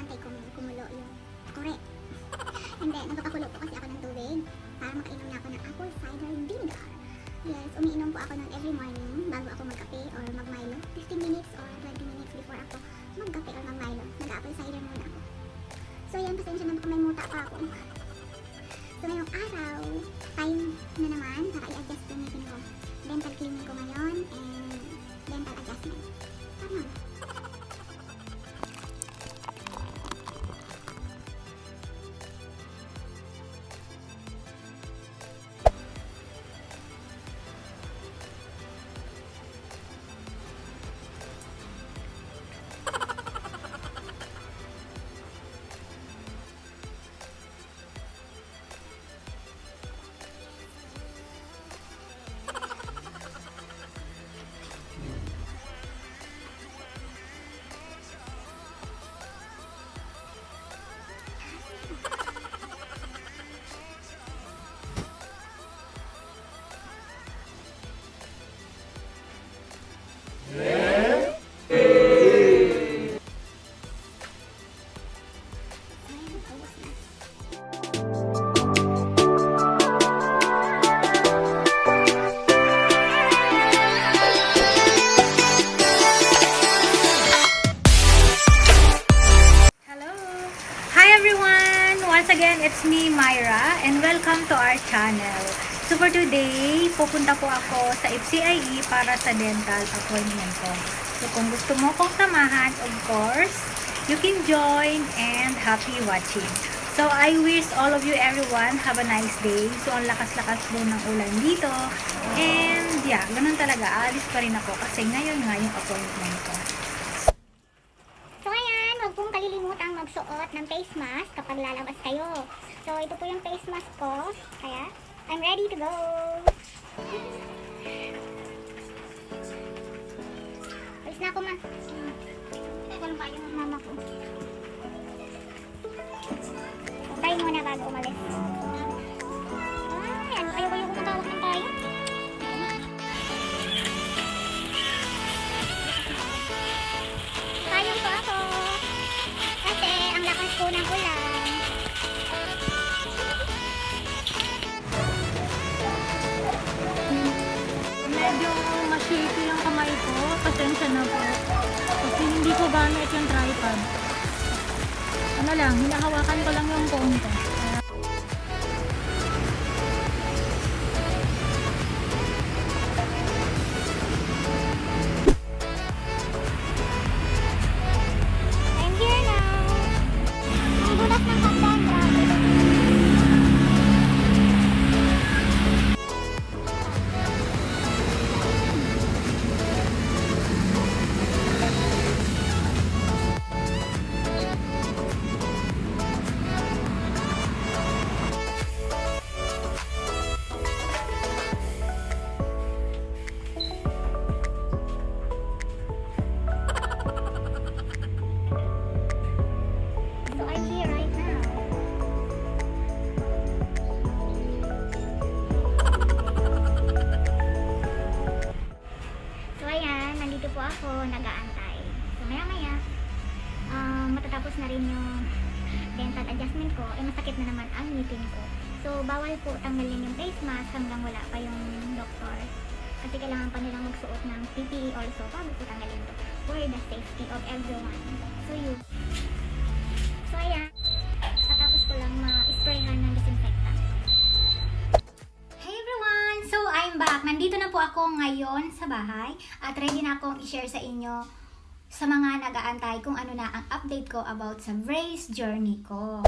hinihintay kong kumulo yung kore. And then, nagpapakulo po kasi ako ng tubig para makainom na ako ng apple cider vinegar. Yes, umiinom po ako ng every morning bago ako magkape or mag-Milo. 15 minutes or 20 minutes before ako magkape or mag-Milo. Nag-apple cider muna ako. So yan, pasensya na kung may muta pa ako. So ngayong araw, time na naman para i-adjust yung ngipin ko. Dental cleaning ko ngayon and dental adjustment. Tama. Once again, it's me, Myra, and welcome to our channel. So for today, pupunta po ako sa FCIE para sa dental appointment ko. So kung gusto mo kong samahan, of course, you can join and happy watching. So I wish all of you everyone have a nice day. So ang lakas-lakas po ng ulan dito. And yeah, ganun talaga. Alis pa rin ako kasi ngayon nga yung appointment ko. So ayan, huwag pong kalilimutang magsuot ng face mask kapag lalabas kayo. So ito po yung face mask ko. Kaya, I'm ready to go! Alis na ako, ma. Walang pa yung mama ko. Tayo muna bago umalis. Ay, ano kayo kumatawag ng tayo? Payong po ako. Kasi ang lakas po ng ulan. Medyo ma-shaky yung kamay ko. Pasensya na po. Kasi hindi ko gamit yung tripod. Ano lang, hinahawakan ko lang yung phone ko. I'm here now. Ang bulas ng hagdan, grabe. So I'm here right now. So ayan, nandito po ako, nag-aantay. So maya-maya, matatapos na rin yung dental adjustment ko. Masakit na naman ang ngipin ko. So bawal po tanggalin yung face mask hanggang wala pa yung doktor. Kasi kailangan pa nilang magsuot ng PPE also bago po tanggalin to. For the safety of everyone. So ayan, tatapos ko lang ma-sprayhan ng disinfectant. Hey everyone! So I'm back. Nandito na po ako ngayon sa bahay at ready na akong i-share sa inyo sa mga nag-aantay kung ano na ang update ko about sa brace journey ko.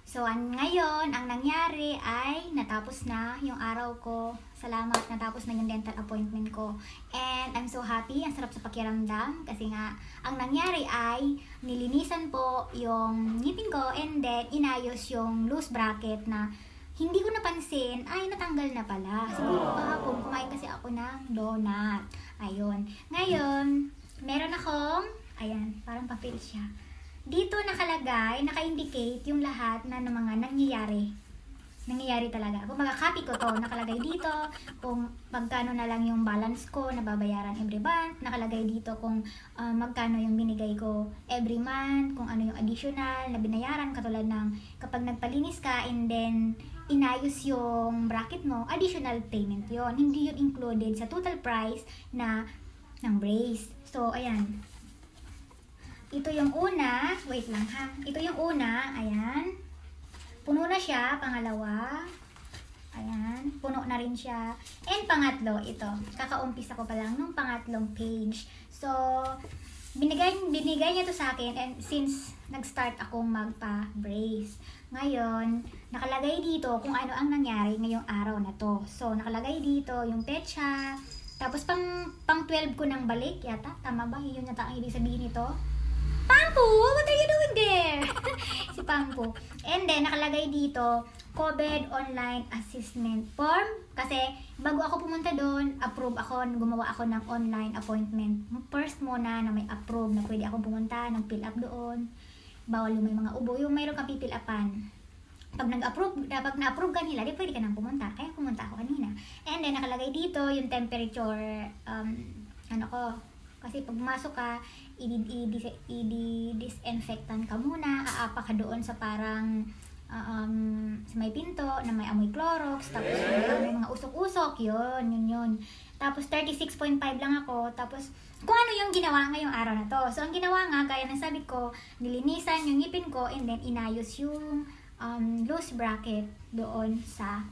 So ngayon, ang nangyari ay natapos na yung araw ko. Salamat, natapos na yung dental appointment ko. And I'm so happy, ang sarap sa pakiramdam kasi nga ang nangyari ay nilinisan po yung ngipin ko and then inayos yung loose bracket na hindi ko napansin ay natanggal na pala. Siguro kahapon kumain kasi ako ng donut. Ayun. Ngayon, meron akong, ayan, parang papel siya. Dito nakalagay, naka-indicate yung lahat na ng mga nangyayari nangyayari talaga. Kung copy ko to, nakalagay dito kung magkano na lang yung balance ko na babayaran every month, nakalagay dito kung magkano yung binigay ko every month, kung ano yung additional na binayaran, katulad ng kapag nagpalinis ka and then inayos yung bracket mo, additional payment yon. Hindi yun included sa total price ng brace. So, ayan. Ito yung una. Wait lang ha. Ito yung una. Ayan. Puno na siya. Pangalawa. Ayan. Puno na rin siya. And pangatlo, ito. Kakaumpisa ko pa lang nung pangatlong page. So, binigay niya to sa akin and since nag-start akong magpa-brace. Ngayon, nakalagay dito kung ano ang nangyari ngayong araw na to. So, nakalagay dito yung petsa. Tapos, pang 12 ko nang balik yata. Tama ba? Yun yata ang ibig sabihin nito. Pampu, what are you doing there? Si Pampu. And then, nakalagay dito, COVID online assessment form. Kasi, bago ako pumunta doon, approve ako, gumawa ako ng online appointment. First muna na may approve na pwede akong pumunta, nag-fill up doon. Bawal yung may mga ubo, yung mayroon kang pipill upan. Pag na-approve ka nila, di pwede ka nang pumunta. Kaya pumunta ako kanina. And then, nakalagay dito yung temperature, kasi pag pumasok ka, i-disinfectant ka muna, aapa ka doon sa parang sa may pinto na may amoy Clorox, tapos may mga usok-usok, yun. Tapos 36.5 lang ako, tapos kung ano yung ginawa ngayong araw na to. So ang ginawa nga, gaya ng sabi ko, nilinisan yung ngipin ko and then inayos yung loose bracket doon sa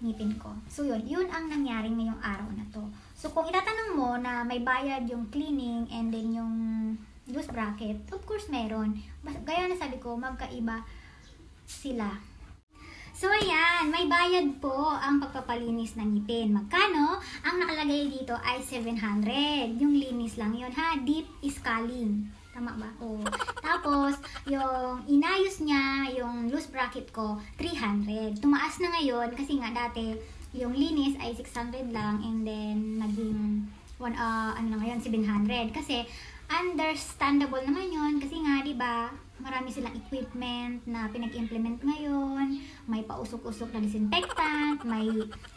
ngipin ko. So yun ang nangyari ngayong araw na to. So kung itatanong mo na may bayad yung cleaning and then yung loose bracket, of course meron. Gaya na sabi ko, magkaiba sila. So ayan, may bayad po ang pagpapalinis ng ngipin. Magkano? Ang nakalagay dito ay 700. Yung linis lang yun ha, deep scaling. Tama ba? Oo. Tapos, yung inayos niya, yung loose bracket ko, 300. Tumaas na ngayon kasi nga dati, yung linis ay 600 lang and then naging ngayon 700 kasi understandable naman yun kasi nga 'di ba marami silang equipment na pinag-implement ngayon, may pausok-usok na disinfectant, may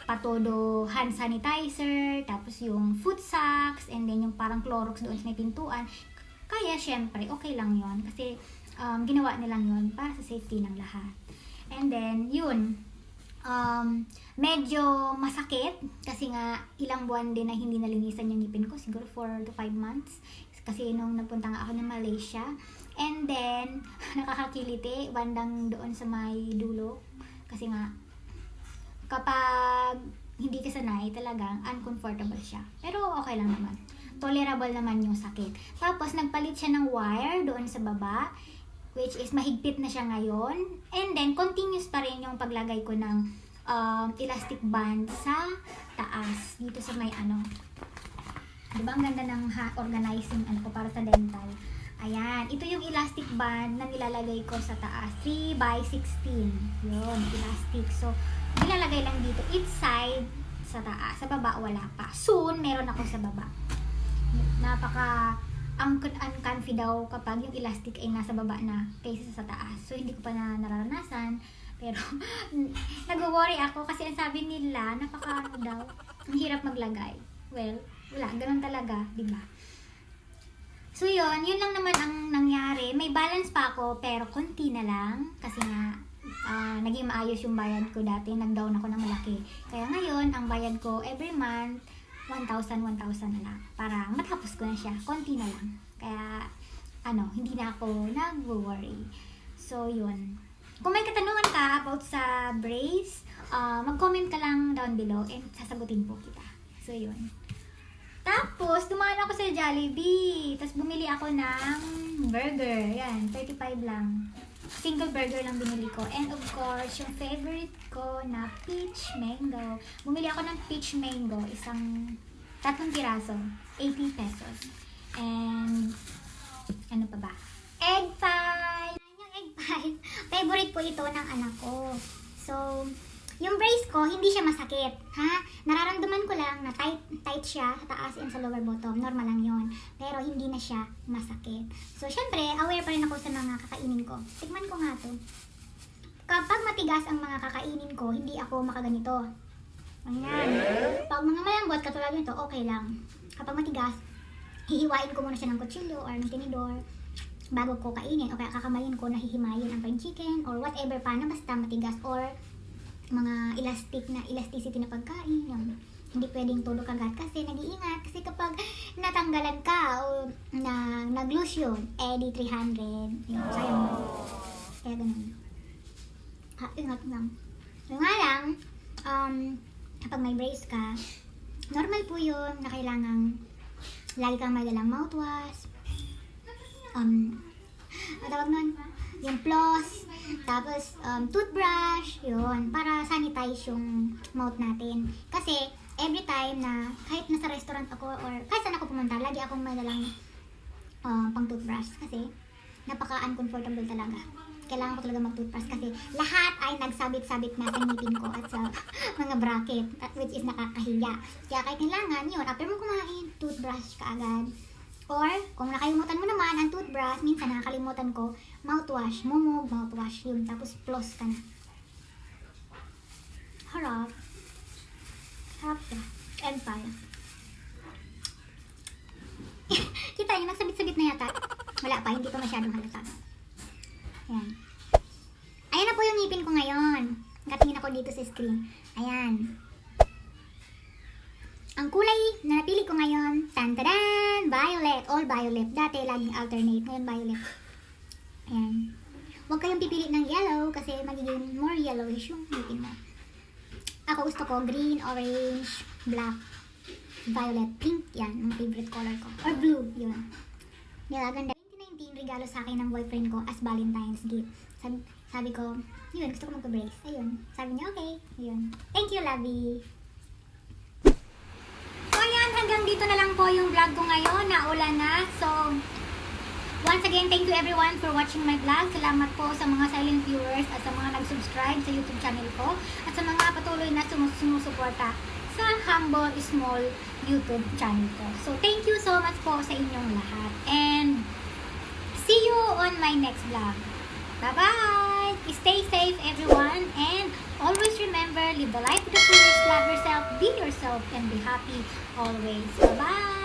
patodo hand sanitizer, tapos yung foot socks and then yung parang Clorox doon sa may pintuan. Kaya syempre okay lang yun kasi ginawa nilang yun para sa safety ng lahat. And then yun, medyo masakit kasi nga ilang buwan din na hindi nalinisan yung ngipin ko, siguro 4 to 5 months kasi nung napunta nga ako ng Malaysia. And then nakakakiliti bandang doon sa may dulo kasi nga kapag hindi ka sanay talagang uncomfortable siya, pero okay lang naman, tolerable naman yung sakit. Tapos nagpalit siya ng wire doon sa baba, which is mahigpit na siya ngayon. And then, continuous pa rin yung paglagay ko ng elastic band sa taas. Dito sa may Diba ang ganda ng organizing ko para sa dental. Ayan, ito yung elastic band na nilalagay ko sa taas. 3x16. Yun, elastic. So, nilalagay lang dito each side sa taas. Sa baba, wala pa. Soon, meron ako sa baba. Uncomfy daw kapag yung elastic ay nasa baba na kaysa sa taas. So, hindi ko pa nararanasan. Pero, nag-worry ako kasi ang sabi nila, daw, ang hirap maglagay. Well, wala, ganun talaga, diba? So, yun lang naman ang nangyari. May balance pa ako, pero konti na lang. Kasi nga, naging maayos yung bayad ko dati. Nag-down ako ng malaki. Kaya ngayon, ang bayad ko every month, 1,000 na lang. Para matapos ko na siya. Konti na lang. Kaya, hindi na ako nag-worry. So, yun. Kung may katanungan ka about sa brace, mag-comment ka lang down below and sasagutin po kita. So, yun. Tapos, dumaan ako sa Jollibee. Tapos, bumili ako ng burger. Yan, 35 lang. Single burger lang binili ko. And of course, yung favorite ko na peach mango. Bumili ako ng peach mango. 3 piraso. 80 pesos. And, ano pa ba? Egg pie! Yung egg pie, favorite po ito ng anak ko. So, yung brace ko, hindi siya masakit. Ha? Nararamdaman ko lang na tight siya sa taas and sa lower bottom. Normal lang yon. Pero hindi na siya masakit. So, syempre, aware pa rin ako sa mga kakainin ko. Tikman ko nga to. Kapag matigas ang mga kakainin ko, hindi ako makaganito. Ayan. Pag mga malambot, katulad nito, okay lang. Kapag matigas, hihiwain ko muna siya ng kutsilyo or ng tinidor bago ko kainin. O kaya kakamayin ko na hihimayin ang fried chicken or whatever pa na basta matigas or mga elasticity na pagkain. Yung hindi pwedeng todo kagat kasi nag-iingat. Kasi kapag natanggalan ka o nag-lose yun, di 300. Yun, sayang mo. Kaya ganun. Ingat lang. So nga lang, kapag may brace ka, normal po yun na kailangang lagi kang may dalang mouthwash. Tawag nun, yung floss, tapos toothbrush, yun, para sanitize yung mouth natin. Kasi, every time na, kahit nasa restaurant ako or kahit saan ako pumunta, lagi akong may dalang pang toothbrush. Kasi, napaka-uncomfortable talaga. Kailangan ko talaga mag-toothbrush kasi lahat ay nagsabit-sabit na sa ngipin ko at sa mga bracket, which is nakakahiya. Kaya kahit kailangan, yun, after mo kumain, toothbrush ka agad. Or, kung nakalimutan mo naman ang toothbrush, minsan nakakalimutan ko, mouthwash, mumog, mouthwash, yun, tapos floss ka na. Harap. Harap ka. Empire. Kita niyo, nagsabit-sabit na yata. Wala pa, hindi pa masyadong halata. Ayan. Ayan na po yung ngipin ko ngayon. Nakatingin ako dito sa screen. Ayan. Ang kulay na napili ko ngayon, tantadan, violet, all violet. Dati laging alternate, ngayon violet. Ayan. Huwag kayong pipili ng yellow kasi magiging more yellowish yung ngipin mo. Ako gusto ko green, orange, black, violet, pink. Yan, ang favorite color ko. Or blue, yun. Nilaganda. 2019, regalo sa akin ng boyfriend ko as Valentine's gift. Sabi ko, yun, gusto ko magpa-brace. Ayun. Sabi niya, okay. Ayun. Thank you, Lovey. So, ayan. Hanggang dito na lang po yung vlog ko ngayon. Naulan na. So, once again, thank you everyone for watching my vlog. Salamat po sa mga silent viewers at sa mga nag-subscribe sa YouTube channel ko at sa mga patuloy na sumusuporta sa humble, small YouTube channel ko. So, thank you so much po sa inyong lahat. And, see you on my next vlog. Bye-bye! Stay safe, everyone. And always remember, live the life of the fullest, love yourself, be yourself, and be happy always. Bye-bye!